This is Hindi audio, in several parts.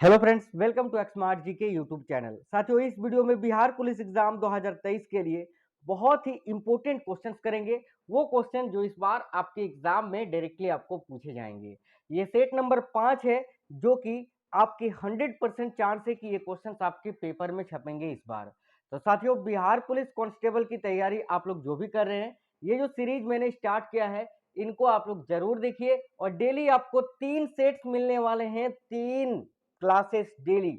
हेलो फ्रेंड्स, वेलकम टू एक्समार्ट जी के यूट्यूब चैनल। साथियों, इस वीडियो में बिहार पुलिस एग्जाम 2023 के लिए बहुत ही इंपॉर्टेंट क्वेश्चंस करेंगे। वो क्वेश्चन जो इस बार आपके एग्जाम में डायरेक्टली आपको पूछे जाएंगे। ये सेट नंबर 5 है, जो कि आपकी 100% चांस है कि ये क्वेश्चंस आपके पेपर में छपेंगे इस बार। तो साथियों, बिहार पुलिस कांस्टेबल की तैयारी आप लोग जो भी कर रहे हैं, ये जो सीरीज मैंने स्टार्ट किया है, इनको आप लोग जरूर देखिए। और डेली आपको 3 सेट्स मिलने वाले हैं, 3 क्लासेस डेली।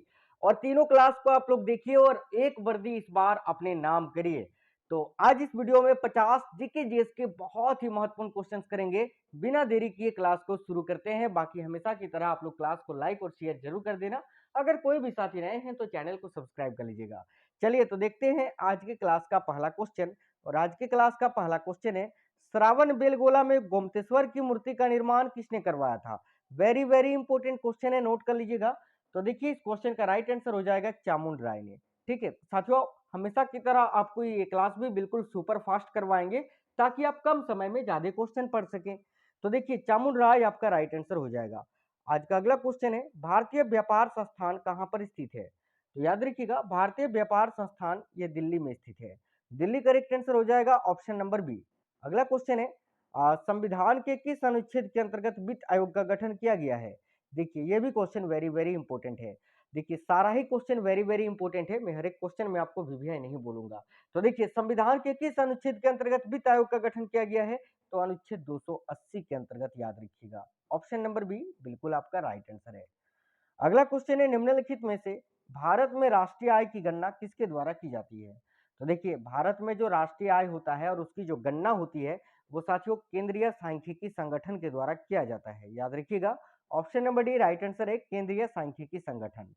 और तीनों क्लास को आप लोग देखिए और एक वर्दी इस बार अपने नाम करिए। तो आज इस वीडियो में 50 जीके जीएस के बहुत ही महत्वपूर्ण क्वेश्चंस करेंगे। बिना देरी किए क्लास को शुरू करते हैं। बाकी हमेशा की तरह आप लोग क्लास को लाइक और शेयर जरूर कर देना। अगर कोई भी साथी नए हैं तो चैनल को सब्सक्राइब कर लीजिएगा। चलिए तो देखते हैं आज के क्लास का पहला क्वेश्चन। और आज के क्लास का पहला क्वेश्चन है, श्रावण बेलगोला में गोमतेश्वर की मूर्ति का निर्माण किसने करवाया था? वेरी वेरी इंपॉर्टेंट क्वेश्चन है, नोट कर लीजिएगा। तो देखिए, इस क्वेश्चन का राइट आंसर हो जाएगा चामुंड राय ने। ठीक है साथियों, हमेशा की तरह आपको ये क्लास भी बिल्कुल सुपर फास्ट करवाएंगे ताकि आप कम समय में ज्यादा क्वेश्चन पढ़ सकें। तो देखिए, चामुंड राय आपका राइट आंसर हो जाएगा। आज का अगला क्वेश्चन है, भारतीय व्यापार संस्थान कहां पर स्थित है? तो याद रखिएगा, भारतीय व्यापार संस्थान ये दिल्ली में स्थित है। दिल्ली करेक्ट आंसर हो जाएगा, ऑप्शन नंबर बी। अगला क्वेश्चन है, संविधान के किस अनुच्छेद के अंतर्गत वित्त आयोग का गठन किया गया है? देखिए, ये भी क्वेश्चन वेरी वेरी इंपॉर्टेंट है। देखिए, सारा ही क्वेश्चन वेरी वेरी इंपॉर्टेंट है। मैं हर एक क्वेश्चन में आपको वीवीआई नहीं बोलूंगा। तो देखिए, संविधान के किस अनुच्छेद के अंतर्गत वित्त आयोग का गठन किया गया है? तो अनुच्छेद 280 के अंतर्गत, याद रखिएगा। ऑप्शन नंबर बी बिल्कुल आपका राइट आंसर है। अगला क्वेश्चन है, निम्नलिखित में से भारत में राष्ट्रीय आय की गणना किसके द्वारा की जाती है? तो देखिए, भारत में जो राष्ट्रीय आय होता है और उसकी जो गणना होती है, वो साथियों केंद्रीय सांख्यिकी संगठन के द्वारा किया जाता है। याद रखिएगा, option number D right answer है, केंद्रीय सांख्यिकी संगठन।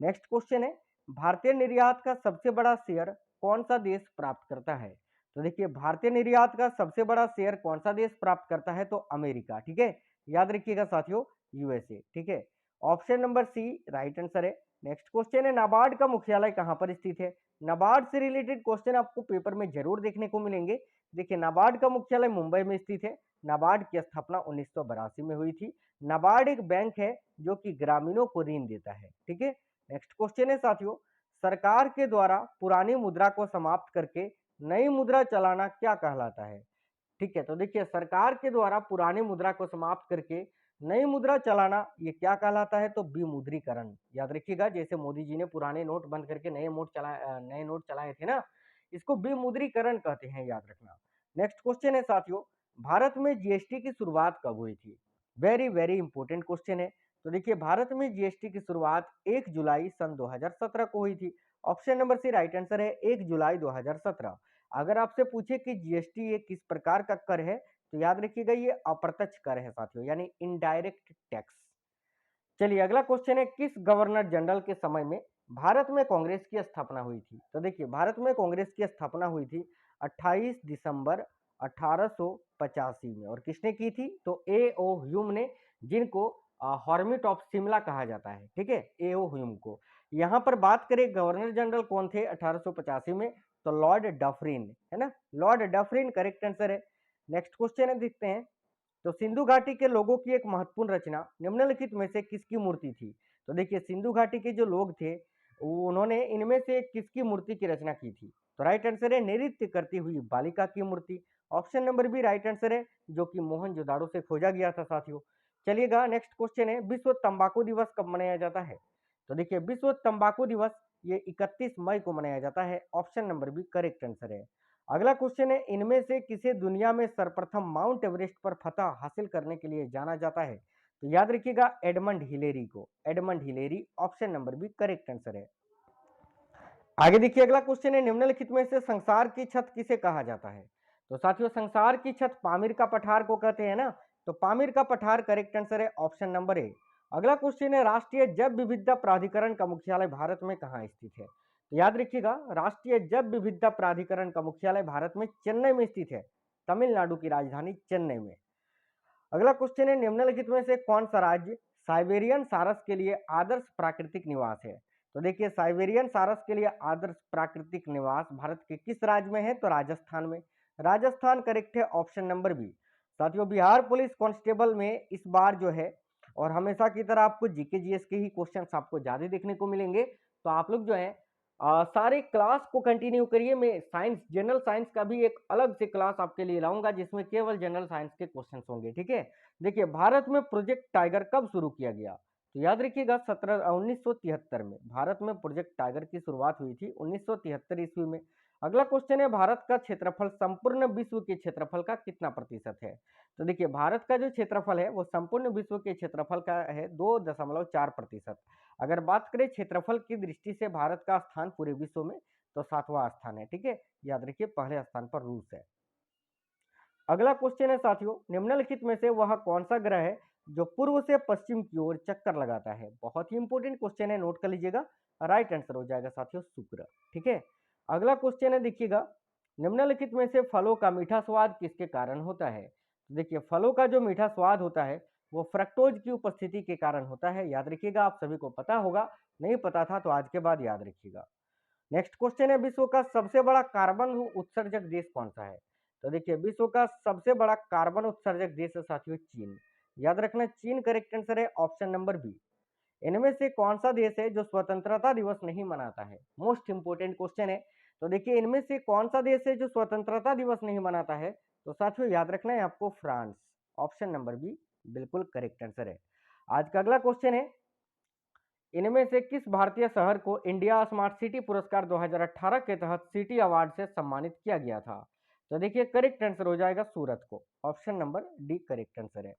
नेक्स्ट क्वेश्चन है, भारतीय निर्यात का सबसे बड़ा शेयर कौन सा देश प्राप्त करता है? तो देखिए, भारतीय निर्यात का सबसे बड़ा शेयर कौन सा देश प्राप्त करता है? तो अमेरिका। ठीक है, याद रखिएगा साथियों, यूएसए। ठीक है, option number C right answer है। नेक्स्ट क्वेश्चन है, नाबार्ड का मुख्यालय कहां पर स्थित है? नाबार्ड से रिलेटेड क्वेश्चन आपको पेपर में जरूर देखने को मिलेंगे। देखिए, नाबार्ड का मुख्यालय मुंबई में स्थित है। नाबार्ड की स्थापना 1982 में हुई थी। नाबार्ड एक बैंक है जो कि ग्रामीणों को ऋण देता है। ठीक है, नेक्स्ट क्वेश्चन है साथियों, सरकार के द्वारा पुरानी मुद्रा को समाप्त करके नई मुद्रा चलाना क्या कहलाता है? ठीक है, तो देखिए, सरकार के द्वारा पुरानी मुद्रा को समाप्त करके नई मुद्रा चलाना ये क्या कहलाता है? तो विमुद्रीकरण। याद रखिएगा, जैसे मोदी जी ने पुराने नोट बंद करके नए नोट चलाए थे ना, इसको विमुद्रीकरण कहते हैं, याद रखना। नेक्स्ट क्वेश्चन है साथियों, भारत में जीएसटी की शुरुआत कब हुई थी? वेरी वेरी इंपॉर्टेंट क्वेश्चन है। तो देखिए, भारत में जीएसटी की शुरुआत 1 जुलाई सन 2017 को हुई थी। Option number C right answer है, 1 जुलाई 2017। अगर आपसे पूछे कि जीएसटी ये किस प्रकार का कर है, तो याद रखिएगा, ये अप्रत्यक्ष कर है साथियों, यानी इनडायरेक्ट टैक्स। चलिए, अगला क्वेश्चन है, किस गवर्नर जनरल के समय में भारत में कांग्रेस की स्थापना हुई थी? तो देखिए, भारत में कांग्रेस की स्थापना हुई थी 28 दिसंबर 1885 में। और किसने की थी? तो ए ओ ह्यूम ने, जिनको हॉर्मिट ऑफ शिमला कहा जाता है। ठीक है, ए ओ ह्यूम को। यहाँ पर बात करें गवर्नर जनरल कौन थे 1885 में, तो लॉर्ड डफरिन है ना। लॉर्ड डफरिन करेक्ट आंसर है। नेक्स्ट क्वेश्चन है, देखते हैं। तो सिंधु घाटी के लोगों की एक महत्वपूर्ण रचना निम्नलिखित में से किसकी मूर्ति थी? तो देखिए, सिंधु घाटी के जो लोग थे, उन्होंने इनमें से किसकी मूर्ति की रचना की थी? तो राइट आंसर है, नृत्य करती हुई बालिका की मूर्ति। Option number B right answer है, जो कि मोहनजोदाड़ो से खोजा गया था साथियों। चलिएगा, नेक्स्ट क्वेश्चन है, विश्व तंबाकू दिवस कब मनाया जाता है? तो देखिए, विश्व तंबाकू दिवस ये 31 मई को मनाया जाता है। Option number B correct answer है। अगला क्वेश्चन है, इनमें से किसे दुनिया में सर्वप्रथम माउंट एवरेस्ट पर फतह हासिल करने के लिए जाना जाता है? तो याद रखिएगा, एडमंड हिलेरी को। Edmund Hillary, option number B correct answer है। आगे देखिए, अगला क्वेश्चन है, निम्नलिखित में से संसार की छत किसे कहा जाता है? तो साथियों, संसार की छत पामीर का पठार को कहते हैं ना। तो पामीर का पठार करेक्ट आंसर है, ऑप्शन नंबर ए। अगला क्वेश्चन है, राष्ट्रीय जैव विविधता प्राधिकरण का मुख्यालय भारत में कहाँ स्थित है? तो याद रखिएगा, राष्ट्रीय जैव विविधता प्राधिकरण का मुख्यालय भारत में चेन्नई में स्थित है। तमिलनाडु की राजधानी चेन्नई में। अगला क्वेश्चन है, निम्नलिखित में से कौन सा राज्य साइबेरियन सारस के लिए आदर्श प्राकृतिक निवास है? तो देखिए, साइबेरियन सारस के लिए आदर्श प्राकृतिक निवास भारत के किस राज्य में है? तो राजस्थान में। राजस्थान करेक्ट है, ऑप्शन नंबर बी। साथियों, बिहार पुलिस कांस्टेबल में इस बार जो है और हमेशा की तरह आपको जीके जीएस के ही क्वेश्चंस आपको ज़्यादा देखने को मिलेंगे। तो आप लोग जो है सारे क्लास को कंटिन्यू करिए। मैं साइंस, जनरल साइंस का भी एक अलग से क्लास आपके लिए लाऊंगा जिसमें केवल जनरल साइंस के क्वेश्चंस होंगे, ठीक है। देखिए, भारत में प्रोजेक्ट टाइगर कब शुरू किया गया? तो याद रखिएगा 1973 में भारत में प्रोजेक्ट टाइगर की शुरुआत हुई थी 1973 ईस्वी में। अगला क्वेश्चन है, भारत का क्षेत्रफल संपूर्ण विश्व के क्षेत्रफल का कितना प्रतिशत है? तो देखिए, भारत का जो क्षेत्रफल है वो संपूर्ण विश्व के क्षेत्रफल का है 2.4%। अगर बात करें क्षेत्रफल की दृष्टि से भारत का स्थान पूरे विश्व में, तो 7वां स्थान है, ठीक है। याद रखिए, पहले स्थान पर रूस है। अगला क्वेश्चन है साथियों, निम्नलिखित में से वह कौन सा ग्रह है जो पूर्व से पश्चिम की ओर चक्कर लगाता है? बहुत ही इंपॉर्टेंट क्वेश्चन है, नोट कर लीजिएगा। राइट आंसर हो जाएगा साथियों शुक्र, ठीक है। अगला क्वेश्चन है, देखिएगा, निम्नलिखित में से फलों का मीठा स्वाद किसके कारण होता है? तो देखिए, फलों का जो मीठा स्वाद होता है वो फ्रक्टोज की उपस्थिति के कारण होता है। याद रखिएगा, आप सभी को पता होगा, नहीं पता था तो आज के बाद याद रखिएगा। नेक्स्ट क्वेश्चन है, विश्व का सबसे बड़ा कार्बन उत्सर्जक देश कौन सा है? तो देखिए, विश्व का सबसे बड़ा कार्बन उत्सर्जक देश है साथियों चीन। याद रखना, चीन करेक्ट आंसर है, ऑप्शन नंबर बी। इनमें से कौन सा देश है जो स्वतंत्रता दिवस नहीं मनाता है? मोस्ट इंपोर्टेंट क्वेश्चन है। तो देखिए, इनमें से कौन सा देश है जो स्वतंत्रता दिवस नहीं मनाता है? तो साथियों याद रखना है आपको, फ्रांस। ऑप्शन नंबर बी बिल्कुल करेक्ट आंसर है। आज का अगला क्वेश्चन है, इनमें से किस भारतीय शहर को इंडिया स्मार्ट सिटी पुरस्कार 2018 के तहत सिटी अवार्ड से सम्मानित किया गया था? तो देखिए, करेक्ट आंसर हो जाएगा सूरत को। Option number D correct answer है।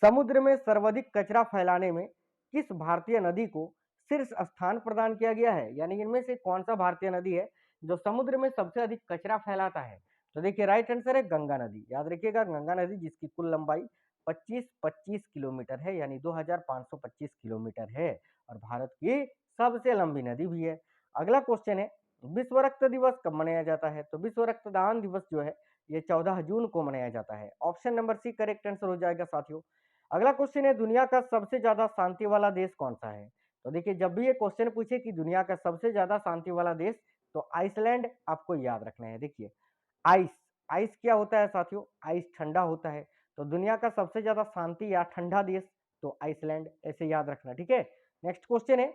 समुद्र में सर्वाधिक कचरा फैलाने में किस भारतीय नदी को शीर्ष स्थान प्रदान किया गया है? यानी इनमें से कौन सा भारतीय नदी है जो समुद्र में सबसे अधिक कचरा फैलाता है? तो देखिए, राइट आंसर है गंगा नदी। याद रखिएगा, गंगा नदी, जिसकी कुल लंबाई 25 किलोमीटर है, यानी 2525 किलोमीटर है, और भारत की सबसे लंबी नदी भी है। अगला क्वेश्चन है, विश्व रक्त दिवस कब मनाया जाता है? तो विश्व रक्तदान दिवस जो है ये 14 जून को मनाया जाता है। Option number C correct answer हो जाएगा साथियों। अगला क्वेश्चन है, दुनिया का सबसे ज्यादा शांति वाला देश कौन सा है? तो देखिए, जब भी ये क्वेश्चन पूछे कि दुनिया का सबसे ज्यादा शांति वाला देश, तो आइसलैंड आपको याद रखना है। देखिए, आइस, आइस क्या होता है साथियों? आइस ठंडा होता है। तो दुनिया का सबसे ज्यादा शांति या ठंडा देश, तो आइसलैंड, ऐसे याद रखना, ठीक है। नेक्स्ट क्वेश्चन है,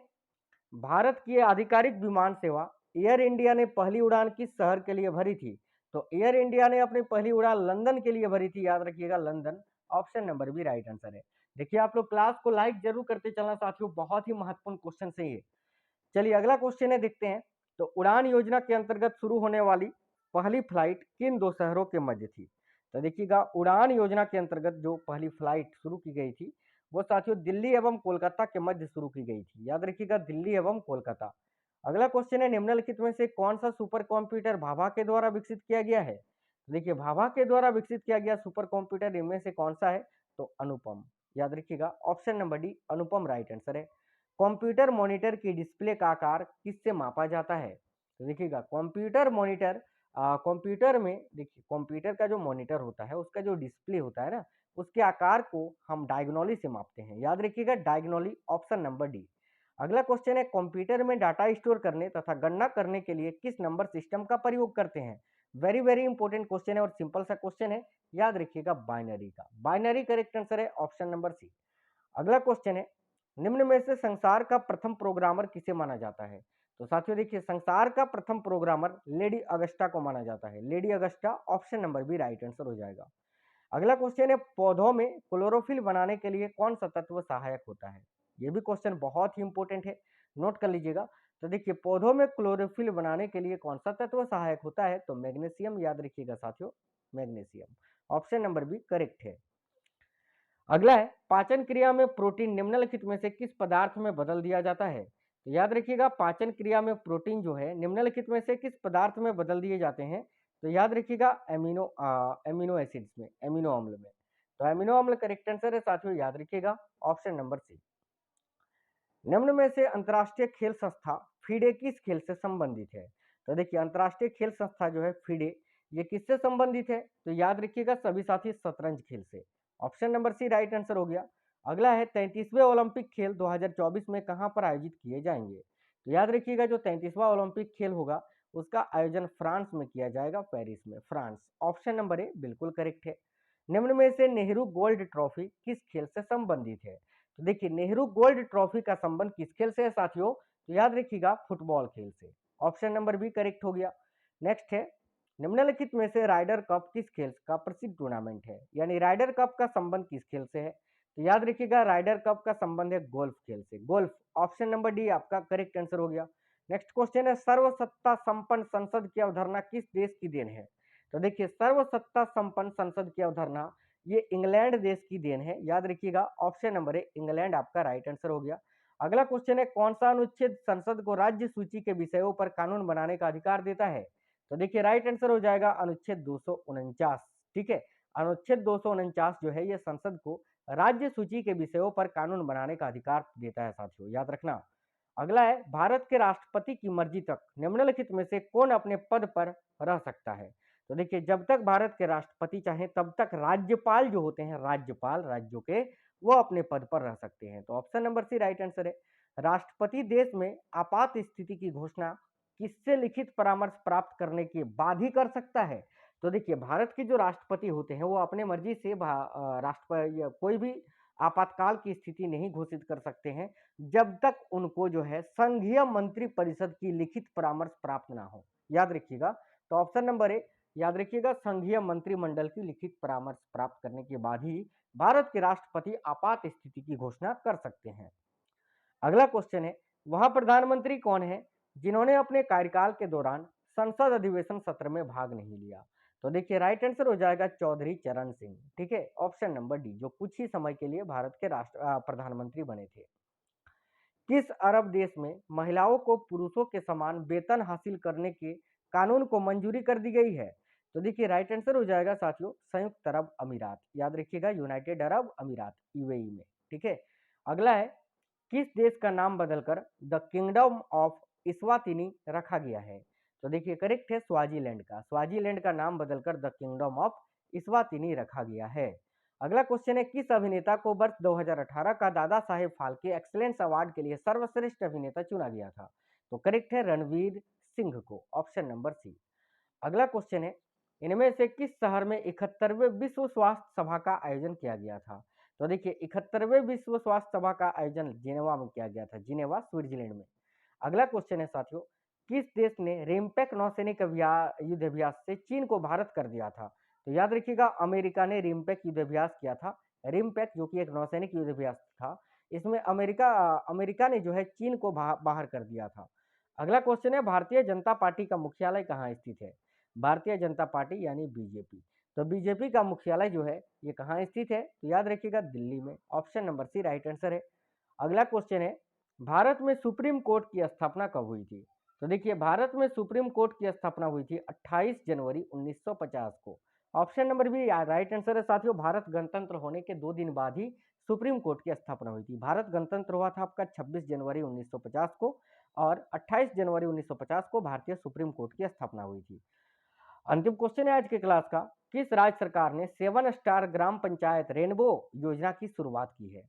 भारत की आधिकारिक विमान सेवा एयर इंडिया ने पहली उड़ान किस शहर के लिए भरी थी? तो एयर इंडिया ने अपनी पहली उड़ान लंदन के लिए भरी थी। याद रखिएगा, लंदन। ऑप्शन नंबर भी राइट आंसर है। देखिए, आप लोग क्लास को लाइक जरूर करते चलना साथियों, बहुत ही महत्वपूर्ण क्वेश्चन है ये। चलिए, अगला क्वेश्चन है, देखते हैं। तो उड़ान योजना के अंतर्गत शुरू होने वाली पहली फ्लाइट किन दो शहरों के मध्य थी? तो देखिएगा, उड़ान योजना के अंतर्गत जो पहली फ्लाइट शुरू की गई थी वो साथियों दिल्ली एवं कोलकाता के मध्य शुरू की गई थी। याद रखिएगा, दिल्ली एवं कोलकाता। अगला क्वेश्चन है, निम्नलिखित में से कौन सा सुपर कंप्यूटर भाभा के द्वारा विकसित किया गया है? तो देखिए, भाभा के द्वारा विकसित किया गया सुपर कंप्यूटर इनमें से कौन सा है? तो अनुपम। याद रखिएगा, ऑप्शन नंबर डी अनुपम राइट आंसर है। कंप्यूटर मॉनिटर की डिस्प्ले का आकार किससे मापा जाता है? तो देखिएगा, कंप्यूटर मॉनिटर, कंप्यूटर में देखिए, कंप्यूटर का जो मॉनिटर होता है उसका जो डिस्प्ले होता है ना, उसके आकार को हम डायगोनली से मापते हैं। याद रखिएगा, डायगोनली। Option number D. अगला क्वेश्चन है, कंप्यूटर में डाटा स्टोर करने तथा गणना करने के लिए किस नंबर सिस्टम का प्रयोग करते हैं? वेरी वेरी इंपॉर्टेंट क्वेश्चन है और सिंपल सा क्वेश्चन है। याद रखिएगा, बाइनरी का। बाइनरी करेक्ट आंसर है, ऑप्शन नंबर सी। अगला क्वेश्चन है, निम्न में से संसार का प्रथम प्रोग्रामर किसे माना जाता है? तो साथियों देखिए, संसार का प्रथम प्रोग्रामर लेडी अगस्टा को माना जाता है। Lady Augusta. Option number B right answer हो जाएगा। अगला क्वेश्चन है, पौधों में क्लोरोफिल बनाने के लिए कौन सा तत्व सहायक होता है? ये भी क्वेश्चन बहुत ही इंपॉर्टेंट है, नोट कर लीजिएगा। तो देखिए, पौधों में क्लोरोफिल बनाने के लिए कौन सा तत्व सहायक होता है? तो मैग्नीशियम। याद रखिएगा साथियों, magnesium. Option number B correct है। अगला है, पाचन क्रिया में प्रोटीन निम्नलिखित में से किस पदार्थ में बदल दिया जाता है? तो याद रखिएगा, पाचन क्रिया में प्रोटीन जो है निम्नलिखित में से किस पदार्थ में बदल दिए जाते हैं? तो याद रखिएगा, एमिनो एसिड्स में, एमिनो अम्ल में। तो एमिनो अम्ल करेक्ट आंसर है साथियों, याद रखिएगा, ऑप्शन नंबर सी। निम्न में से अंतर्राष्ट्रीय खेल संस्था फीडे किस खेल से संबंधित है? तो देखिए, अंतर्राष्ट्रीय खेल संस्था जो है फीडे, ये किससे संबंधित है? तो याद रखिएगा सभी साथी, शतरंज खेल से। Option number C right answer हो गया। अगला है, 33वें ओलंपिक खेल 2024 में कहां पर आयोजित किए जाएंगे? तो याद रखिएगा, जो 33वां ओलंपिक खेल होगा उसका आयोजन फ्रांस में किया जाएगा, पेरिस में, फ्रांस। ऑप्शन नंबर ए बिल्कुल करेक्ट है। निम्न में से नेहरू गोल्ड ट्रॉफी किस खेल से संबंधित है? तो देखिए नेहरू गोल्ड ट्रॉफी का संबंध किस खेल से है साथियों? तो याद रखिएगा फुटबॉल खेल से। ऑप्शन नंबर बी करेक्ट हो गया। नेक्स्ट है, निम्नलिखित में से राइडर कप किस खेल का प्रसिद्ध टूर्नामेंट है? यानी राइडर कप का संबंध किस खेल से है? तो याद रखिएगा राइडर कप का संबंध है गोल्फ खेल से, गोल्फ। ऑप्शन नंबर डी आपका करेक्ट आंसर हो गया। नेक्स्ट क्वेश्चन है, सर्वसत्ता संपन्न संसद की अवधारणा किस देश की देन है? तो देखिए सर्वसत्ता संपन्न संसद की अवधारणा ये इंग्लैंड देश की देन है, याद रखिएगा ऑप्शन नंबर ए इंग्लैंड आपका राइट आंसर हो गया। अगला क्वेश्चन है, कौन सा अनुच्छेद संसद को राज्य सूची के विषयों पर कानून बनाने का अधिकार देता है? तो देखिए राइट आंसर हो जाएगा अनुच्छेद 249। ठीक है, अनुच्छेद 249 जो है ये संसद को राज्य सूची के विषयों पर कानून बनाने का अधिकार देता है साथियों, याद रखना। अगला है, भारत के राष्ट्रपति की मर्जी तक निम्नलिखित में से कौन अपने पद पर रह सकता है? तो देखिए जब तक भारत के राष्ट्रपति चाहे तब तक राज्यपाल जो होते हैं, राज्यपाल राज्यों के, वो अपने पद पर रह सकते हैं। तो option number C right answer है। राष्ट्रपति देश में आपात स्थिति की घोषणा किससे लिखित परामर्श प्राप्त करने के बाद ही कर सकता है? तो देखिए भारत के जो राष्ट्रपति होते हैं वो अपने मर्जी से राष्ट्रपति कोई भी आपातकाल की स्थिति नहीं घोषित कर सकते हैं जब तक उनको जो है संघीय मंत्री परिषद की लिखित परामर्श प्राप्त ना हो, याद रखिएगा। तो ऑप्शन नंबर ए याद रखिएगा संघीय मंत्रिमंडल की लिखित परामर्श प्राप्त करने के बाद ही भारत के राष्ट्रपति आपात स्थिति की घोषणा कर सकते हैं। अगला क्वेश्चन है, वह प्रधानमंत्री कौन है जिन्होंने अपने कार्यकाल के दौरान संसद अधिवेशन सत्र में भाग नहीं लिया? तो देखिए राइट आंसर हो जाएगा चौधरी चरण सिंह। ठीक है, ऑप्शन नंबर डी, जो कुछ ही समय के लिए भारत के प्रधानमंत्री बने थे। किस अरब देश में महिलाओं को पुरुषों के समान वेतन हासिल करने के कानून को मंजूरी कर दी गई है? तो देखिए राइट आंसर हो जाएगा साथियों संयुक्त अरब अमीरात, याद रखिएगा यूनाइटेड अरब अमीरात, यूएई में। ठीक है, अगला है, किस देश का नाम बदलकर द किंगडम ऑफ इस्वातिनी रखा गया है? तो देखिए करेक्ट है स्वाजीलैंड का, स्वाजीलैंड का नाम बदलकर द किंगडम ऑफ इस्वातिनी रखा गया है। अगला क्वेश्चन है, किस अभिनेता को वर्ष 2018 का दादा साहेब फाल्के एक्सीलेंस अवार्ड के लिए सर्वश्रेष्ठ अभिनेता चुना गया था? तो करेक्ट है रणवीर सिंह को, ऑप्शन नंबर सी। अगला क्वेश्चन है, इनमें से किस शहर में 71वें विश्व स्वास्थ्य सभा का आयोजन किया गया था? तो देखिए 71वें विश्व स्वास्थ्य सभा का आयोजन जिनेवा में किया गया था, जिनेवा स्विट्जरलैंड में। अगला क्वेश्चन है साथियों, किस देश ने रिम्पैक नौसैनिक युद्ध अभ्यास से चीन को भारत कर दिया था? तो याद रखिएगा अमेरिका ने रिम्पैक युद्ध अभ्यास किया था। रिम्पैक जो कि एक नौसैनिक युद्ध अभ्यास था, इसमें अमेरिका ने जो है चीन को बाहर कर दिया था। अगला क्वेश्चन है, भारतीय जनता पार्टी का मुख्यालय कहाँ स्थित है? भारतीय जनता पार्टी यानी बीजेपी। तो बीजेपी का मुख्यालय जो है ये कहाँ स्थित है? तो याद रखिएगा दिल्ली में, option number C right answer है। अगला क्वेश्चन है, भारत में सुप्रीम कोर्ट की स्थापना कब हुई थी? तो देखिए भारत में सुप्रीम कोर्ट की स्थापना हुई थी 28 जनवरी 1950 को। Option number B right answer है साथियों, भारत गणतंत्र होने के 2 दिन बाद ही सुप्रीम कोर्ट की स्थापना हुई थी। भारत गणतंत्र हुआ था आपका 26 जनवरी 1950 को और 28 जनवरी 1950 को भारतीय सुप्रीम कोर्ट की स्थापना हुई थी। अंतिम क्वेश्चन है आज के क्लास का, किस राज्य सरकार ने 7 स्टार ग्राम पंचायत रेनबो योजना की शुरुआत की है?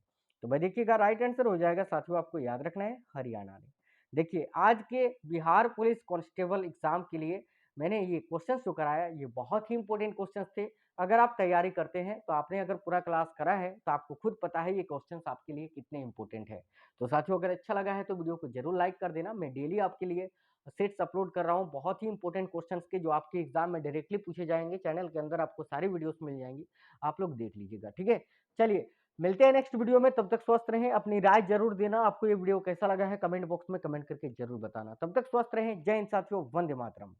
तो भाई देखिएगा राइट आंसर हो जाएगा साथियों, आपको याद रखना है हरियाणा ने। देखिए आज के बिहार पुलिस कांस्टेबल एग्जाम के लिए मैंने ये क्वेश्चंस जो कराया ये बहुत ही इंपॉर्टेंट क्वेश्चंस थे। अगर आप तैयारी करते हैं तो आपने अगर पूरा क्लास करा है तो आपको खुद पता है ये क्वेश्चंस आपके लिए कितने इंपॉर्टेंट है। तो साथियों अगर अच्छा लगा है तो वीडियो को जरूर लाइक कर देना। मैं डेली आपके लिए सेट्स अपलोड कर रहा हूँ बहुत ही इंपॉर्टेंट क्वेश्चंस के, जो आपके एग्जाम में डायरेक्टली पूछे जाएंगे। चैनल के अंदर आपको सारी वीडियोस मिल जाएंगी, आप लोग देख लीजिएगा। ठीक है, चलिए मिलते हैं नेक्स्ट वीडियो में, तब तक स्वस्थ रहें। अपनी राय जरूर देना, आपको ये वीडियो कैसा लगा है कमेंट बॉक्स में कमेंट करके जरूर बताना। तब तक स्वस्थ रहें, जय हिंद साथियों, वंदे मातरम।